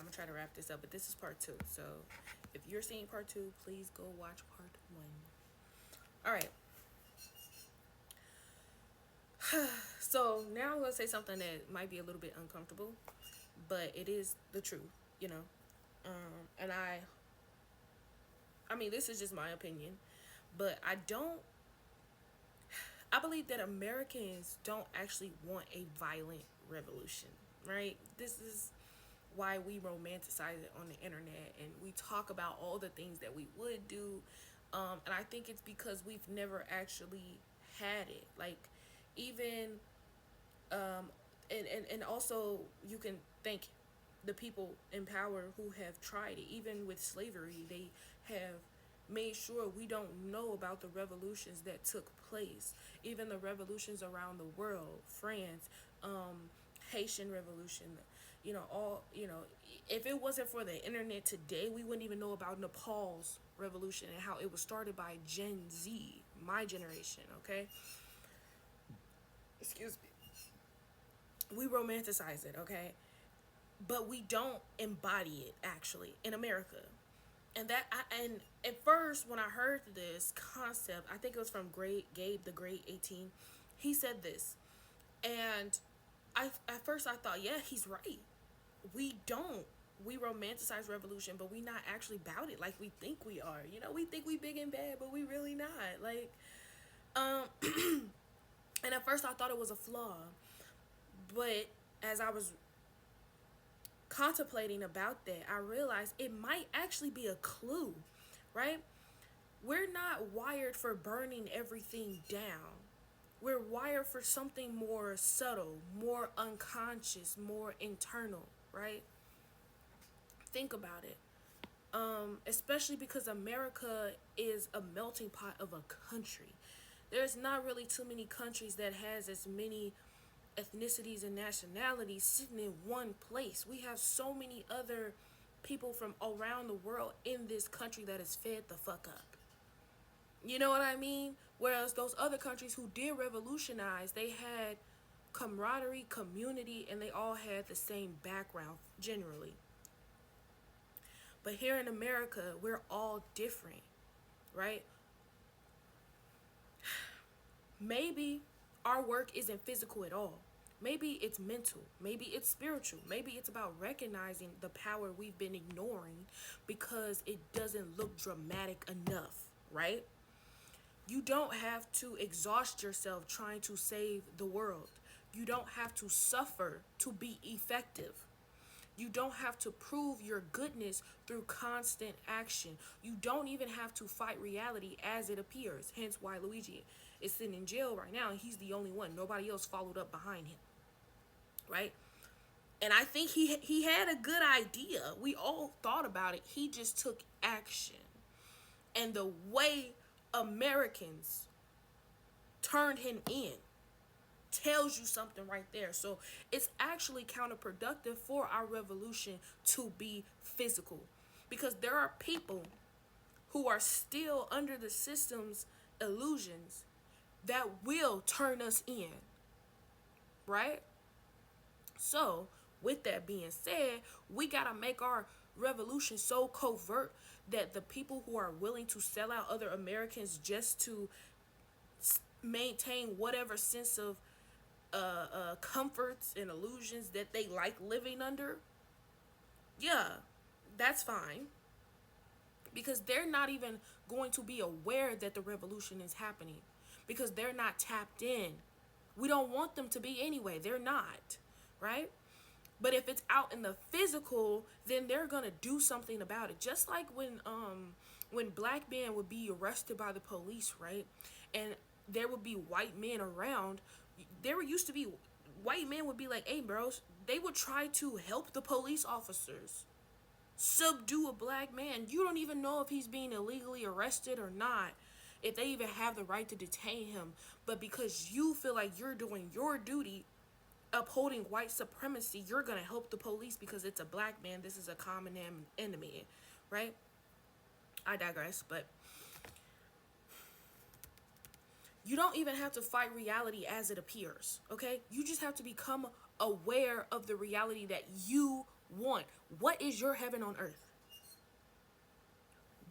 I'm gonna try to wrap this up, but this is part 2. So if you're seeing part 2, please go watch part 1. All right. So now I'm gonna say something that might be a little bit uncomfortable, but it is the truth, you know. And I mean, this is just my opinion, but I believe that Americans don't actually want a violent revolution, right? This is why we romanticize it on the internet and we talk about all the things that we would do. And I think it's because we've never actually had it. Like, even, and also you can thank the people in power who have tried it. Even with slavery, they have made sure we don't know about the revolutions that took place. Even the revolutions around the world, France, Haitian revolution, if it wasn't for the internet today, we wouldn't even know about Nepal's revolution and how it was started by Gen Z, my generation. Okay, excuse me. We romanticize it, okay, but we don't embody it actually in America. And at first when I heard this concept, I think it was from Great Gabe the Great 18. He said this, and I at first I thought, yeah, he's right. We don't. We romanticize revolution, but we not actually about it like we think we are. We think we big and bad, but we really not. Like, um, and at first I thought it was a flaw, but as I was contemplating about that, I realized it might actually be a clue, right? We're not wired for burning everything down. We're wired for something more subtle, more unconscious, more internal, right? Think about it. Especially because America is a melting pot of a country. There's not really too many countries that has as many ethnicities and nationalities sitting in one place. We have so many other people from around the world in this country that is fed the fuck up. You know what I mean? Whereas those other countries who did revolutionize, they had camaraderie, community, and they all had the same background generally. But here in America, we're all different, right? Maybe our work isn't physical at all. Maybe it's mental. Maybe it's spiritual. Maybe it's about recognizing the power we've been ignoring because it doesn't look dramatic enough, right? You don't have to exhaust yourself trying to save the world. You don't have to suffer to be effective. You don't have to prove your goodness through constant action. You don't even have to fight reality as it appears. Hence why Luigi is sitting in jail right now and he's the only one. Nobody else followed up behind him. Right? And I think he had a good idea. We all thought about it. He just took action. And the way Americans turned him in tells you something right there. So it's actually counterproductive for our revolution to be physical, because there are people who are still under the system's illusions that will turn us in, right? So with that being said, we gotta make our revolution so covert that the people who are willing to sell out other Americans just to maintain whatever sense of comforts and illusions that they like living under, yeah, that's fine. Because they're not even going to be aware that the revolution is happening. Because they're not tapped in. We don't want them to be anyway. They're not. Right? But if it's out in the physical, then they're gonna do something about it. Just like when black men would be arrested by the police, right? And there would be white men around. There used to be white men would be like, "Hey, bros," they would try to help the police officers subdue a black man. You don't even know if he's being illegally arrested or not, if they even have the right to detain him. But because you feel like you're doing your duty, upholding white supremacy, you're going to help the police because it's a black man. This is a common enemy, right? I digress, but you don't even have to fight reality as it appears, okay? You just have to become aware of the reality that you want. What is your heaven on earth?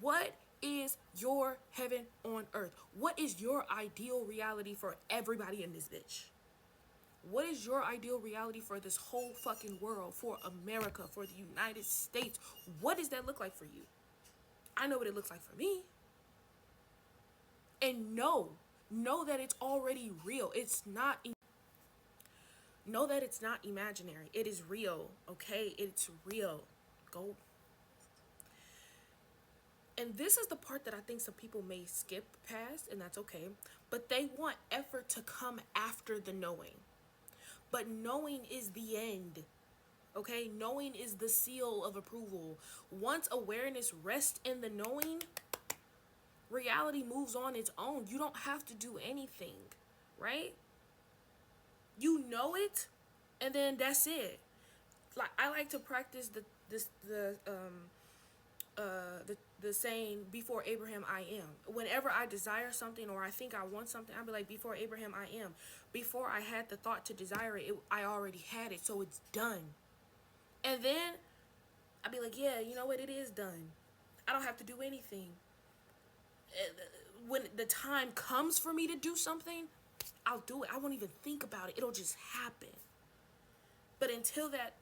What is your heaven on earth? What is your ideal reality for everybody in this bitch? What is your ideal reality for this whole fucking world, for America, for the United States? What does that look like for you? I know what it looks like for me. And know that it's already real. Know that it's not imaginary. It is real, okay? It's real. Go. And this is the part that I think some people may skip past, and that's okay. But they want effort to come after the knowing. But knowing is the end, okay? Knowing is the seal of approval. Once awareness rests in the knowing, reality moves on its own. You don't have to do anything, right? You know it, and then that's it. Like, I like to practice the saying, before Abraham I am. Whenever I desire something or I think I want something, I'll be like, before Abraham I am. Before I had the thought to desire it, I already had it, so it's done. And then I'll be like, yeah, you know what, it is done. I don't have to do anything. When the time comes for me to do something, I'll do it. I won't even think about it. It'll just happen. But until that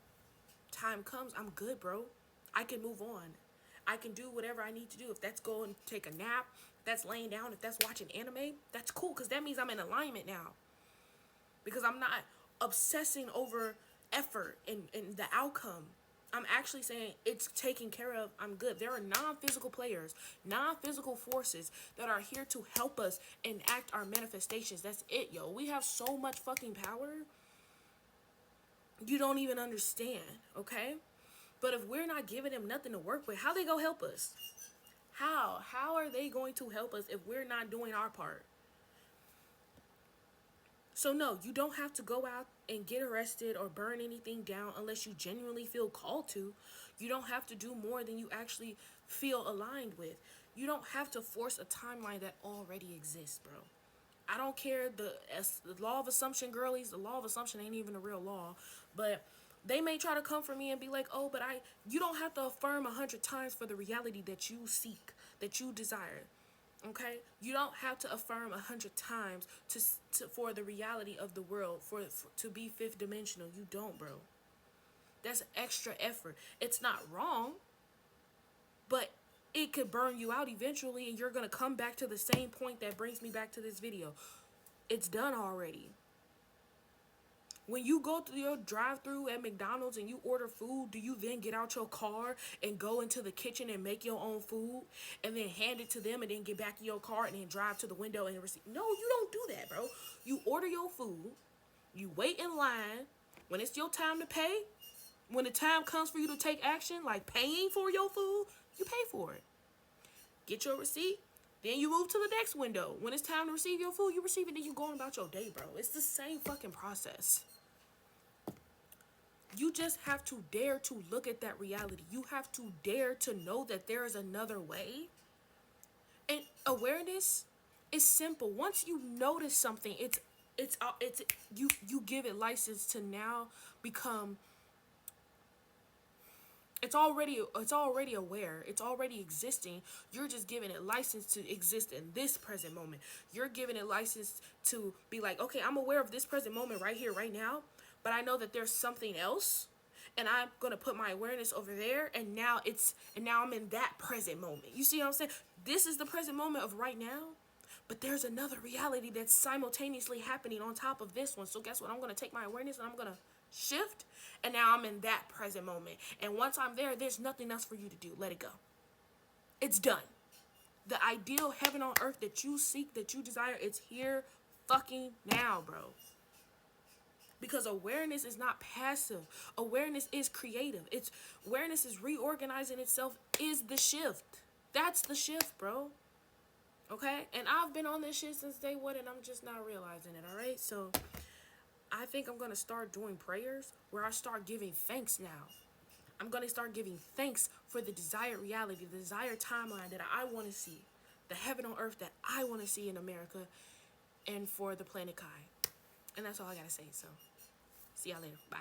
time comes, I'm good, bro. I can move on. I can do whatever I need to do. If that's going to take a nap, if that's laying down, if that's watching anime, that's cool, because that means I'm in alignment now. Because I'm not obsessing over effort and the outcome. I'm actually saying it's taken care of. I'm good. There are non-physical players, non-physical forces that are here to help us enact our manifestations. That's it, yo. We have so much fucking power. You don't even understand, okay? But if we're not giving them nothing to work with, how they gonna help us? How? How are they going to help us if we're not doing our part? So no, you don't have to go out and get arrested or burn anything down unless you genuinely feel called to. You don't have to do more than you actually feel aligned with. You don't have to force a timeline that already exists, bro. I don't care, the law of assumption, girlies, the law of assumption ain't even a real law, but they may try to come for me and be like, oh, but you don't have to affirm 100 times for the reality that you seek, that you desire. Okay, you don't have to affirm 100 times for the reality of the world, to be fifth dimensional. You don't, bro. That's extra effort. It's not wrong, but it could burn you out eventually, and you're gonna come back to the same point that brings me back to this video. It's done already. When you go through your drive-through at McDonald's and you order food, do you then get out your car and go into the kitchen and make your own food and then hand it to them and then get back in your car and then drive to the window and receive? No, you don't do that, bro. You order your food, you wait in line. When it's your time to pay, when the time comes for you to take action, like paying for your food, you pay for it. Get your receipt, then you move to the next window. When it's time to receive your food, you receive it, then you go on about your day, bro. It's the same fucking process. You just have to dare to look at that reality. You have to dare to know that there is another way. And awareness is simple. Once you notice something, you give it license to now become. It's already aware. It's already existing. You're just giving it license to exist in this present moment. You're giving it license to be like, okay, I'm aware of this present moment right here, right now. But I know that there's something else, and I'm gonna put my awareness over there, and now I'm in that present moment. You see what I'm saying? This is the present moment of right now, but there's another reality that's simultaneously happening on top of this one. So guess what? I'm gonna take my awareness and I'm gonna shift, and now I'm in that present moment. And once I'm there, there's nothing else for you to do. Let it go. It's done. The ideal heaven on earth that you seek, that you desire, it's here fucking now, bro. Because awareness is not passive. Awareness is creative. Awareness is reorganizing itself, is the shift. That's the shift, bro. Okay? And I've been on this shit since day one, and I'm just not realizing it, alright? So I think I'm going to start doing prayers where I start giving thanks now. I'm going to start giving thanks for the desired reality, the desired timeline that I want to see. The heaven on earth that I want to see in America, and for the planet Kai. And that's all I got to say, so see y'all later. Bye.